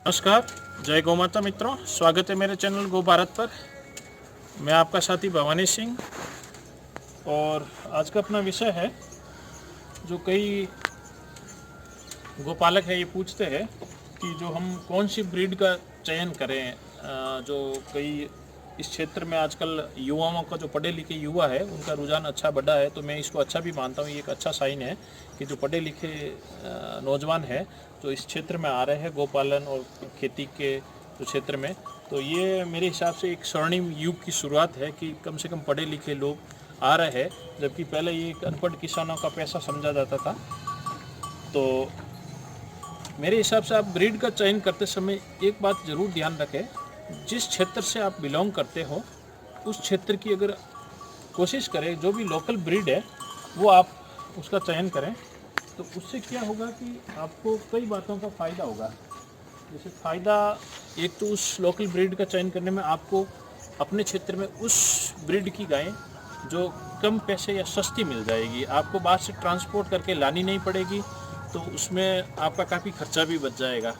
नमस्कार, जय गौ माता मित्रों, स्वागत है मेरे चैनल गो भारत पर। मैं आपका साथी भवानी सिंह और आज का अपना विषय है जो कई गोपालक है ये पूछते हैं कि जो हम कौन सी ब्रीड का चयन करें। जो कई इस क्षेत्र में आजकल युवाओं का जो पढ़े लिखे युवा है उनका रुझान अच्छा बढ़ा है, तो मैं इसको अच्छा भी मानता हूँ। ये एक अच्छा साइन है कि जो पढ़े लिखे नौजवान है जो इस क्षेत्र में आ रहे हैं गोपालन और खेती के जो क्षेत्र में, तो ये मेरे हिसाब से एक स्वर्णिम युग की शुरुआत है कि कम से कम पढ़े लिखे लोग आ रहे हैं, जबकि पहले ये एक अनपढ़ किसानों का पैसा समझा जाता था। तो मेरे हिसाब से आप ब्रीड का चयन करते समय एक बात ज़रूर ध्यान रखें, जिस क्षेत्र से आप बिलोंग करते हो उस क्षेत्र की अगर कोशिश करें जो भी लोकल ब्रीड है वो आप उसका चयन करें, तो उससे क्या होगा कि आपको कई बातों का फ़ायदा होगा। जैसे फ़ायदा एक तो उस लोकल ब्रीड का चयन करने में आपको अपने क्षेत्र में उस ब्रीड की गायें जो कम पैसे या सस्ती मिल जाएगी, आपको बाहर से ट्रांसपोर्ट करके लानी नहीं पड़ेगी, तो उसमें आपका काफ़ी खर्चा भी बच जाएगा।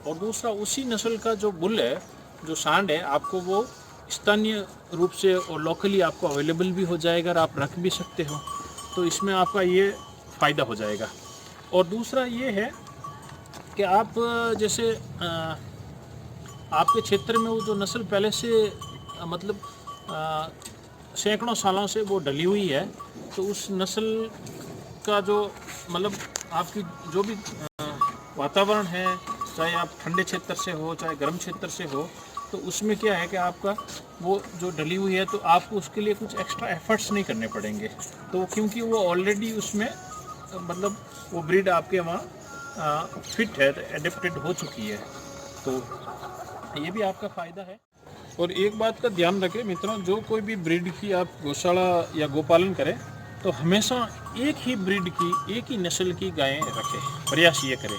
और दूसरा उसी नस्ल का जो बुल है, जो सांड है, आपको वो स्थानीय रूप से और लोकली आपको अवेलेबल भी हो जाएगा और आप रख भी सकते हो, तो इसमें आपका ये फ़ायदा हो जाएगा। और दूसरा ये है कि आप जैसे आपके क्षेत्र में वो जो नस्ल पहले से मतलब सैकड़ों सालों से वो डली हुई है, तो उस नस्ल का जो मतलब आपकी जो भी वातावरण है, चाहे आप ठंडे क्षेत्र से हो चाहे गर्म क्षेत्र से हो, तो उसमें क्या है कि आपका वो जो डली हुई है तो आपको उसके लिए कुछ एक्स्ट्रा एफर्ट्स नहीं करने पड़ेंगे, तो क्योंकि वो ऑलरेडी उसमें मतलब वो ब्रीड आपके वहाँ फिट है, एडेप्टेड हो चुकी है, तो ये भी आपका फ़ायदा है। और एक बात का ध्यान रखें मित्रों, जो कोई भी ब्रीड की आप गौशाला या गोपालन करें तो हमेशा एक ही ब्रीड की एक ही नस्ल की गायें रखें, प्रयास ये करें,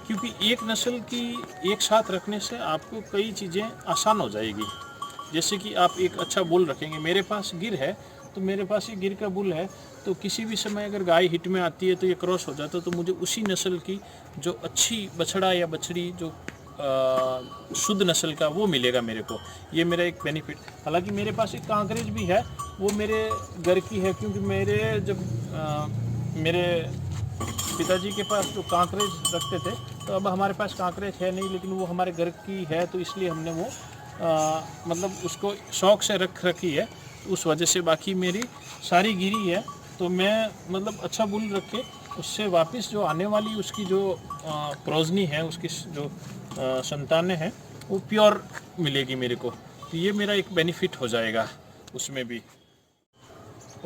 क्योंकि एक नस्ल की एक साथ रखने से आपको कई चीज़ें आसान हो जाएगी। जैसे कि आप एक अच्छा बुल रखेंगे, मेरे पास गिर है तो मेरे पास ये गिर का बुल है, तो किसी भी समय अगर गाय हिट में आती है तो ये क्रॉस हो जाता है, तो मुझे उसी नस्ल की जो अच्छी बछड़ा या बछड़ी जो शुद्ध नस्ल का वो मिलेगा मेरे को, ये मेरा एक बेनिफिट। हालांकि मेरे पास एक कांकरेज भी है, वो मेरे घर की है, क्योंकि मेरे जब मेरे पिताजी के पास जो कांकरेज रखते थे, तो अब हमारे पास कांकरेज है नहीं, लेकिन वो हमारे घर की है, तो इसलिए हमने वो मतलब उसको शौक़ से रख रखी है, उस वजह से। बाकी मेरी सारी गिरी है, तो मैं मतलब अच्छा बुल रख के उससे वापस जो आने वाली उसकी जो प्रोजनी है, उसकी जो संतानें हैं, वो प्योर मिलेगी मेरे को, तो ये मेरा एक बेनिफिट हो जाएगा उसमें भी।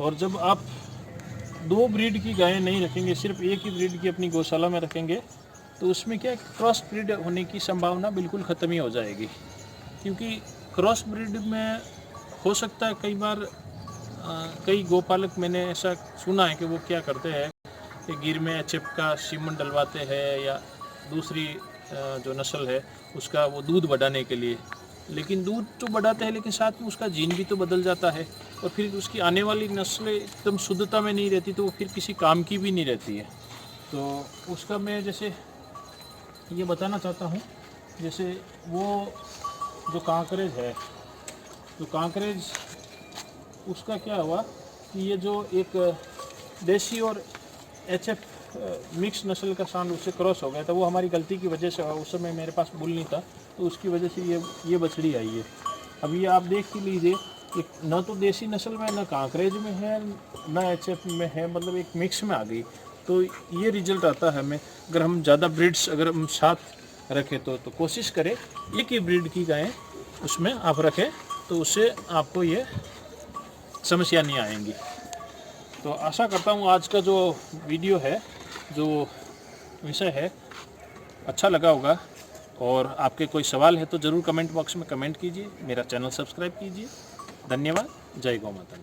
और जब आप दो ब्रीड की गायें नहीं रखेंगे, सिर्फ एक ही ब्रीड की अपनी गौशाला में रखेंगे, तो उसमें क्या क्रॉस ब्रीड होने की संभावना बिल्कुल ख़त्म ही हो जाएगी, क्योंकि क्रॉस ब्रीड में हो सकता है कई बार कई गोपालक मैंने ऐसा सुना है कि वो क्या करते हैं कि गिर में एचएफ का सीमन डलवाते हैं या दूसरी जो नस्ल है उसका वो दूध बढ़ाने के लिए, लेकिन दूध तो बढ़ाते हैं लेकिन साथ में उसका जीन भी तो बदल जाता है, और फिर उसकी आने वाली नस्लें एकदम शुद्धता में नहीं रहती, तो वो फिर किसी काम की भी नहीं रहती है। तो उसका मैं जैसे ये बताना चाहता हूँ, जैसे वो जो कांकरेज है, जो कांकरेज उसका क्या हुआ कि ये जो एक देसी और एचएफ मिक्स नस्ल का सांड उससे क्रॉस हो गया था, वो हमारी गलती की वजह से, उस समय मेरे पास बुल नहीं था, तो उसकी वजह से ये बछड़ी आई है। अब ये आप देख ही लीजिए, एक न तो देसी नस्ल में, न कांकरेज में है, न एचएफ में है, मतलब एक मिक्स में आ गई, तो ये रिजल्ट आता है हमें। अगर हम ज़्यादा ब्रीड्स अगर हम साथ रखें तो कोशिश करें एक ही ब्रीड की गायें उसमें आप रखें, तो उससे आपको ये समस्या नहीं आएंगी। तो आशा करता हूँ आज का जो वीडियो है, जो विषय है, अच्छा लगा होगा, और आपके कोई सवाल है तो ज़रूर कमेंट बॉक्स में कमेंट कीजिए, मेरा चैनल सब्सक्राइब कीजिए। धन्यवाद। जय गौ माता।